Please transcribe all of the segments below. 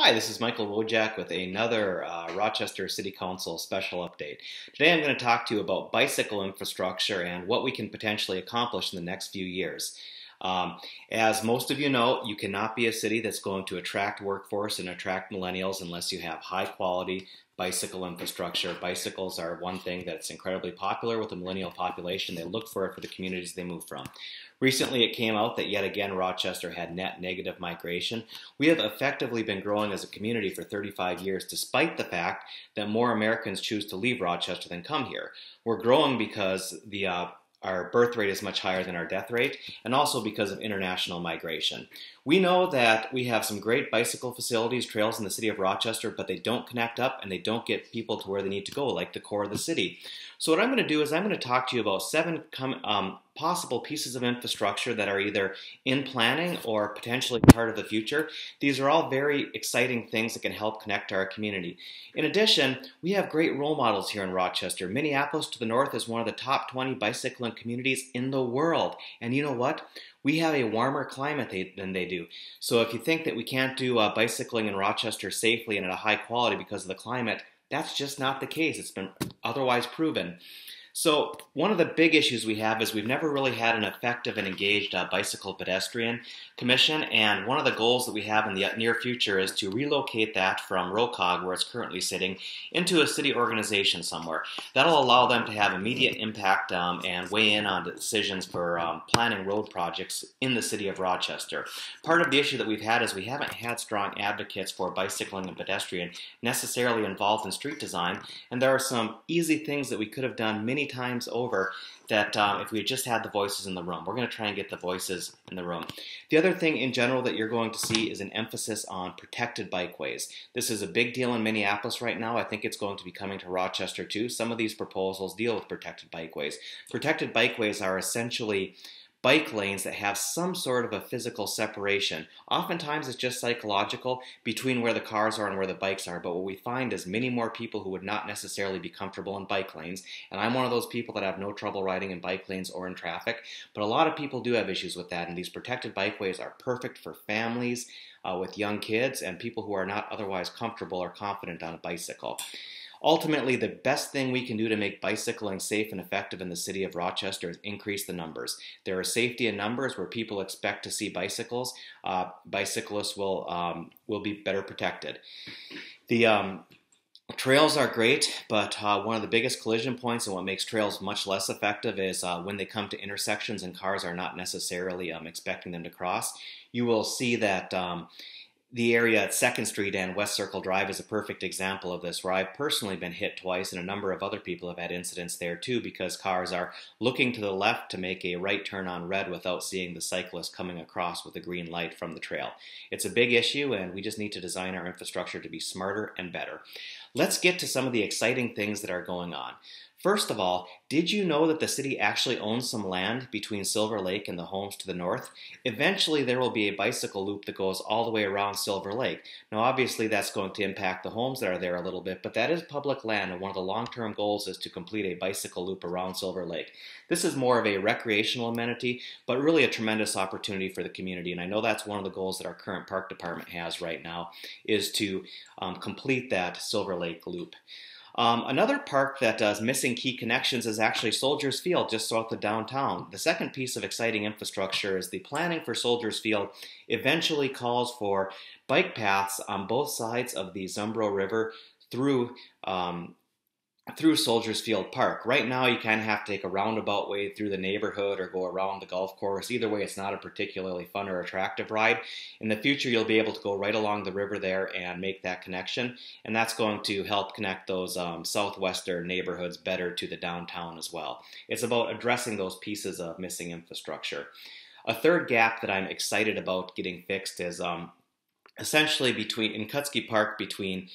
Hi, this is Michael Wojcik with another Rochester City Council special update. Today I'm going to talk to you about bicycle infrastructure and what we can potentially accomplish in the next few years. As most of you know, you cannot be a city that's going to attract workforce and attract millennials unless you have high quality bicycle infrastructure. Bicycles are one thing that's incredibly popular with the millennial population. They look for it for the communities they move from. Recently it came out that yet again Rochester had net negative migration. We have effectively been growing as a community for 35 years despite the fact that more Americans choose to leave Rochester than come here. We're growing because our birth rate is much higher than our death rate, and also because of international migration. We know that we have some great bicycle facilities, trails in the city of Rochester, but they don't connect up and they don't get people to where they need to go, like the core of the city. So what I'm going to do is I'm going to talk to you about seven possible pieces of infrastructure that are either in planning or potentially part of the future. These are all very exciting things that can help connect our community. In addition, we have great role models here in Rochester. Minneapolis to the north is one of the top 20 bicycling communities in the world. And you know what? We have a warmer climate than they do. So if you think that we can't do bicycling in Rochester safely and at a high quality because of the climate, that's just not the case. It's been otherwise proven. So one of the big issues we have is we've never really had an effective and engaged bicycle pedestrian commission, and one of the goals that we have in the near future is to relocate that from ROCOG, where it's currently sitting, into a city organization somewhere. That'll allow them to have immediate impact and weigh in on decisions for planning road projects in the city of Rochester. Part of the issue that we've had is we haven't had strong advocates for bicycling and pedestrian necessarily involved in street design, and there are some easy things that we could have done many times over that if we had just had the voices in the room. We're going to try and get the voices in the room. The other thing in general that you're going to see is an emphasis on protected bikeways. This is a big deal in Minneapolis right now. I think it's going to be coming to Rochester too. Some of these proposals deal with protected bikeways. Protected bikeways are essentially bike lanes that have some sort of a physical separation. Oftentimes it's just psychological between where the cars are and where the bikes are, but what we find is many more people who would not necessarily be comfortable in bike lanes, and I'm one of those people that have no trouble riding in bike lanes or in traffic, but a lot of people do have issues with that, and these protected bikeways are perfect for families with young kids and people who are not otherwise comfortable or confident on a bicycle. Ultimately, the best thing we can do to make bicycling safe and effective in the city of Rochester is increase the numbers. There are safety in numbers where people expect to see bicycles. Bicyclists will be better protected. The trails are great, but one of the biggest collision points and what makes trails much less effective is when they come to intersections and cars are not necessarily expecting them to cross. You will see that the area at 2nd Street and West Circle Drive is a perfect example of this, where I've personally been hit twice, and a number of other people have had incidents there too, because cars are looking to the left to make a right turn on red without seeing the cyclist coming across with a green light from the trail. It's a big issue, and we just need to design our infrastructure to be smarter and better. Let's get to some of the exciting things that are going on. First of all, did you know that the city actually owns some land between Silver Lake and the homes to the north? Eventually there will be a bicycle loop that goes all the way around Silver Lake. Now obviously that's going to impact the homes that are there a little bit, but that is public land, and one of the long-term goals is to complete a bicycle loop around Silver Lake. This is more of a recreational amenity, but really a tremendous opportunity for the community, and I know that's one of the goals that our current park department has right now, is to complete that Silver Lake loop. Another park that is missing key connections is actually Soldiers Field, just south of downtown. The second piece of exciting infrastructure is the planning for Soldiers Field eventually calls for bike paths on both sides of the Zumbro River through Soldiers Field Park. Right now you kind of have to take a roundabout way through the neighborhood or go around the golf course. Either way, it's not a particularly fun or attractive ride. In the future you'll be able to go right along the river there and make that connection, and that's going to help connect those southwestern neighborhoods better to the downtown as well. It's about addressing those pieces of missing infrastructure. A third gap that I'm excited about getting fixed is essentially in Kutsky Park between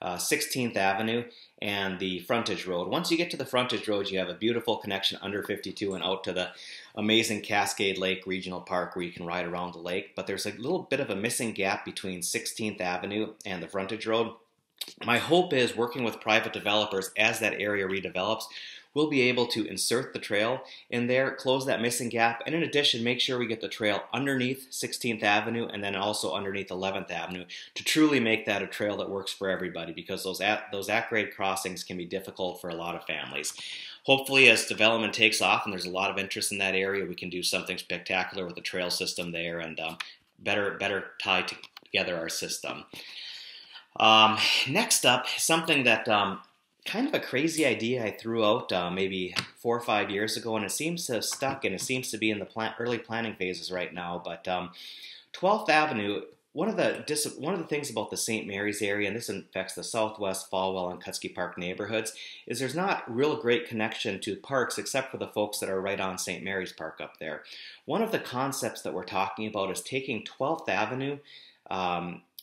16th Avenue and the frontage road. Once you get to the frontage road, you have a beautiful connection under 52 and out to the amazing Cascade Lake Regional Park where you can ride around the lake, but there's a little bit of a missing gap between 16th Avenue and the frontage road. My hope is working with private developers as that area redevelops, we'll be able to insert the trail in there, close that missing gap, and in addition, make sure we get the trail underneath 16th Avenue and then also underneath 11th Avenue to truly make that a trail that works for everybody, because those at-grade crossings can be difficult for a lot of families. Hopefully, as development takes off and there's a lot of interest in that area, we can do something spectacular with the trail system there and better tie together our system. Next up, something that kind of a crazy idea I threw out maybe 4 or 5 years ago, and it seems to have stuck, and it seems to be in the early planning phases right now. But 12th Avenue, one of the things about the St. Mary's area, and this affects the Southwest, Falwell, and Kutzke Park neighborhoods, is there's not real great connection to parks except for the folks that are right on St. Mary's Park up there. One of the concepts that we're talking about is taking 12th Avenue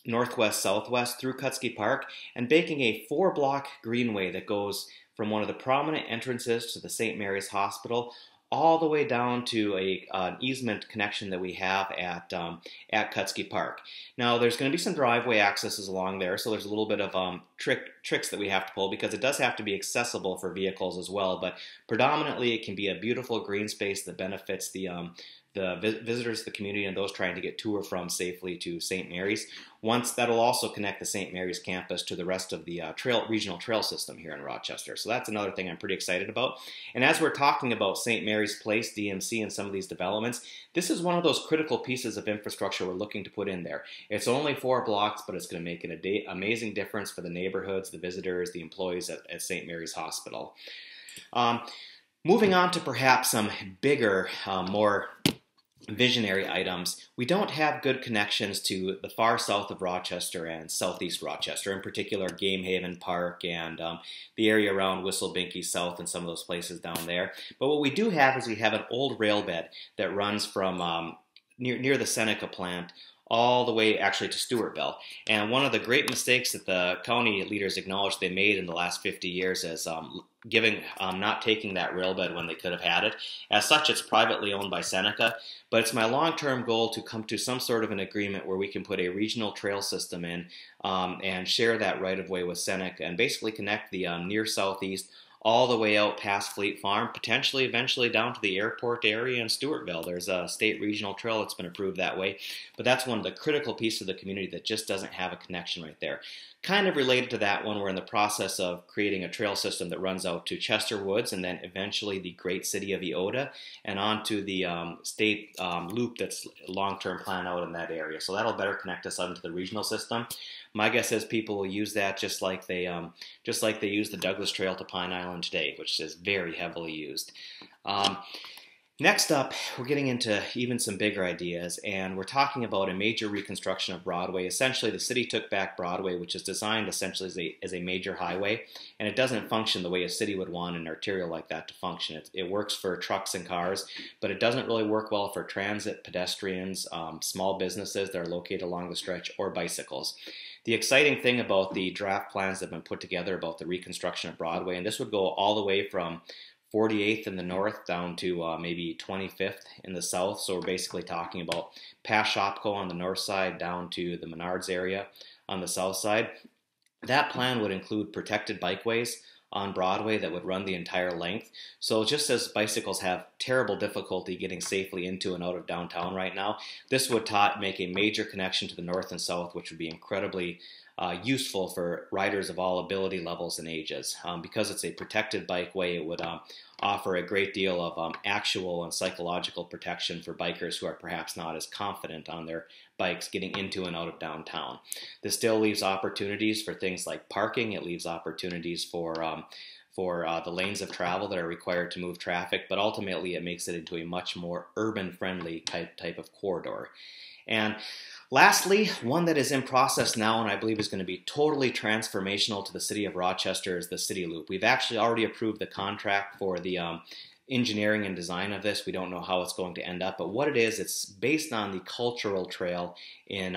northwest, southwest through Kutzke Park and making a 4-block greenway that goes from one of the prominent entrances to the St. Mary's Hospital all the way down to an easement connection that we have at Kutzke Park. Now, there's going to be some driveway accesses along there, so there's a little bit of tricks that we have to pull, because it does have to be accessible for vehicles as well, but predominantly it can be a beautiful green space that benefits the visitors to the community and those trying to get to or from safely to St. Mary's. Once that'll also connect the St. Mary's campus to the rest of the regional trail system here in Rochester. So that's another thing I'm pretty excited about. And as we're talking about St. Mary's Place, DMC, and some of these developments, this is one of those critical pieces of infrastructure we're looking to put in there. It's only 4 blocks, but it's going to make an amazing difference for the neighborhoods, the visitors, the employees at St. Mary's Hospital. Moving on to perhaps some bigger, more visionary items, we don't have good connections to the far south of Rochester and southeast Rochester, in particular Game Haven Park and the area around Whistle-Binky South and some of those places down there. But what we do have is we have an old rail bed that runs from near the Seneca plant all the way actually to Stewartville. And one of the great mistakes that the county leaders acknowledged they made in the last 50 years is not taking that rail bed when they could have had it. As such, it's privately owned by Seneca, but it's my long-term goal to come to some sort of an agreement where we can put a regional trail system in and share that right-of-way with Seneca and basically connect the near southeast all the way out past Fleet Farm, potentially eventually down to the airport area in Stewartville. There's a state regional trail that's been approved that way, but that's one of the critical pieces of the community that just doesn't have a connection right there. Kind of related to that one, we're in the process of creating a trail system that runs out to Chester Woods and then eventually the great city of Eoda and onto the state loop that's long-term plan out in that area. So that'll better connect us out into the regional system. My guess is people will use that just like they use the Douglas Trail to Pine Island today, which is very heavily used. Next up, we're getting into even some bigger ideas, and we're talking about a major reconstruction of Broadway. Essentially, the city took back Broadway, which is designed essentially as a major highway, and it doesn't function the way a city would want an arterial like that to function. It works for trucks and cars, but it doesn't really work well for transit, pedestrians, small businesses that are located along the stretch, or bicycles. The exciting thing about the draft plans that have been put together about the reconstruction of Broadway, and this would go all the way from 48th in the north down to maybe 25th in the south. So we're basically talking about past Shopko on the north side down to the Menards area on the south side. That plan would include protected bikeways on Broadway that would run the entire length. So just as bicycles have terrible difficulty getting safely into and out of downtown right now, this would make a major connection to the north and south, which would be incredibly useful for riders of all ability levels and ages. Because it's a protected bikeway, it would offer a great deal of actual and psychological protection for bikers who are perhaps not as confident on their bikes getting into and out of downtown. This still leaves opportunities for things like parking. It leaves opportunities for the lanes of travel that are required to move traffic, but ultimately it makes it into a much more urban-friendly type of corridor. And lastly, one that is in process now and I believe is going to be totally transformational to the city of Rochester is the City Loop. We've actually already approved the contract for the engineering and design of this. We don't know how it's going to end up, but what it is, it's based on the cultural trail in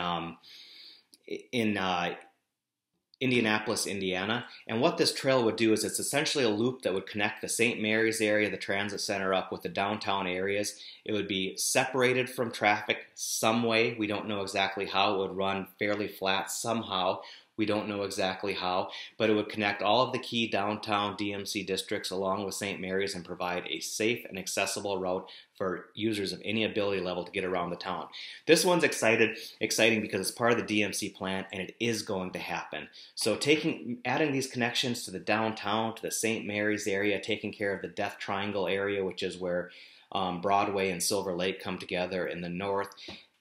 Indianapolis, Indiana. And what this trail would do is it's essentially a loop that would connect the St. Mary's area, the transit center, up with the downtown areas. It would be separated from traffic some way. We don't know exactly how. It would run fairly flat somehow We don't know exactly how, but it would connect all of the key downtown DMC districts along with St. Mary's and provide a safe and accessible route for users of any ability level to get around the town. This one's exciting because it's part of the DMC plan and it is going to happen. So adding these connections to the downtown, to the St. Mary's area, taking care of the Death Triangle area, which is where Broadway and Silver Lake come together in the north,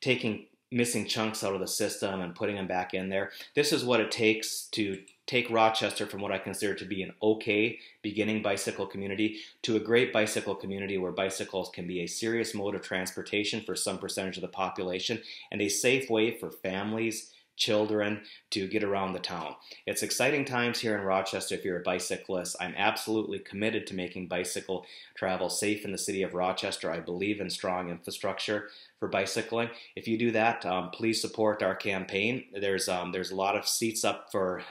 taking missing chunks out of the system and putting them back in there. This is what it takes to take Rochester from what I consider to be an okay beginning bicycle community to a great bicycle community where bicycles can be a serious mode of transportation for some percentage of the population and a safe way for families, children to get around the town. It's exciting times here in Rochester if you're a bicyclist. I'm absolutely committed to making bicycle travel safe in the city of Rochester. I believe in strong infrastructure for bicycling. If you do that, please support our campaign. There's a lot of seats up for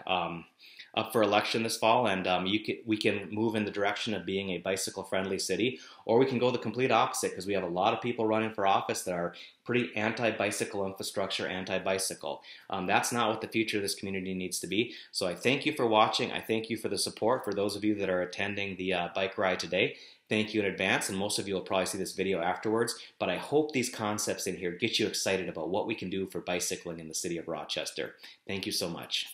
election this fall, and we can move in the direction of being a bicycle-friendly city, or we can go the complete opposite because we have a lot of people running for office that are pretty anti-bicycle infrastructure, anti-bicycle. That's not what the future of this community needs to be. So I thank you for watching. I thank you for the support. For those of you that are attending the bike ride today, thank you in advance, and most of you will probably see this video afterwards, but I hope these concepts in here get you excited about what we can do for bicycling in the city of Rochester. Thank you so much.